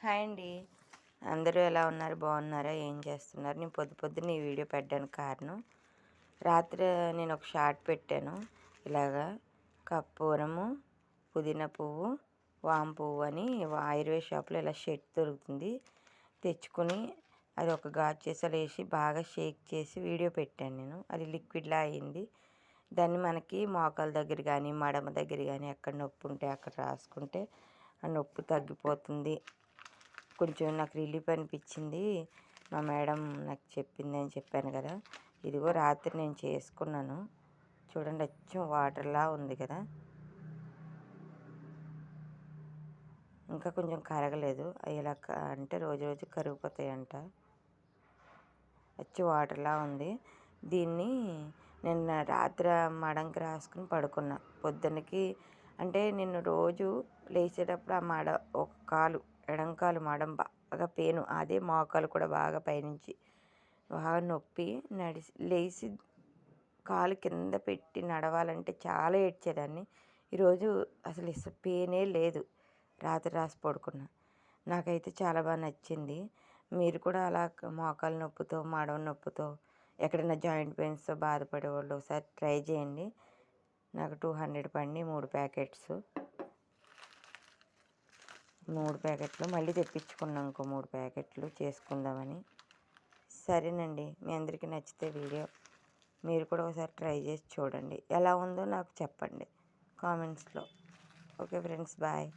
Hi అండి. అందరూ ఎలా ఉన్నారు? బాగున్నారా? ఏం చేస్తున్నారు? నేను పొద్దున్నే ఈ వీడియో పెట్టడానికి కారణం, రాత్రి నేను ఒక షార్ట్ పెట్టాను. ఇలాగా కర్పూరము, పుదీనా పువ్వు, వాము పువ్వు అని ఆయుర్వేద షాప్లో ఇలా షెట్ దొరుకుతుంది. తెచ్చుకుని అది ఒక గాజు సీసాలో వేసి బాగా షేక్ చేసి వీడియో పెట్టాను నేను. అది లిక్విడ్లా అయింది. దాన్ని మనకి మోకాల దగ్గర కానీ మడమ దగ్గర కానీ ఎక్కడ నొప్పి ఉంటే అక్కడ రాసుకుంటే ఆ నొప్పి తగ్గిపోతుంది. కొంచెం నాకు రిలీఫ్ అనిపించింది. మా మేడం నాకు చెప్పింది అని చెప్పాను కదా. ఇదిగో రాత్రి నేను చేసుకున్నాను. చూడండి, అచ్చం వాటర్లా ఉంది కదా. ఇంకా కొంచెం కరగలేదు. ఇలా అంటే రోజు రోజు కరిగిపోతాయంట. అచ్చు వాటర్లా ఉంది. దీన్ని నిన్న రాత్రి మడంకి రాసుకుని పడుకున్నా. పొద్దున్నకి అంటే నిన్ను రోజు లేచేటప్పుడు ఆ ఒక కాలు ఎడంకాలు మడం బాగా పెయిన్, అదే మోకాలు కూడా బాగా పైనుంచి బాగా నొప్పి లేచి కాలు కింద పెట్టి నడవాలంటే చాలా ఏడ్చేదాన్ని. ఈరోజు అసలు పెయినే లేదు. రాత్రి రాసి పడుకున్నా. నాకైతే చాలా బాగా నచ్చింది. మీరు కూడా అలా మోకాల నొప్పితో మడమ నొప్పితో ఎక్కడైనా జాయింట్ పెయిన్స్తో బాధపడే వాళ్ళు ఒకసారి ట్రై చేయండి. నాకు 200 పడి 3 ప్యాకెట్స్, 3 ప్యాకెట్లు మళ్ళీ తెప్పించుకున్నాం. ఇంకో 3 ప్యాకెట్లు చేసుకుందామని. సరేనండి, మీ అందరికీ నచ్చితే వీడియో మీరు కూడా ఒకసారి ట్రై చేసి చూడండి. ఎలా ఉందో నాకు చెప్పండి కామెంట్స్లో. Okay friends, bye.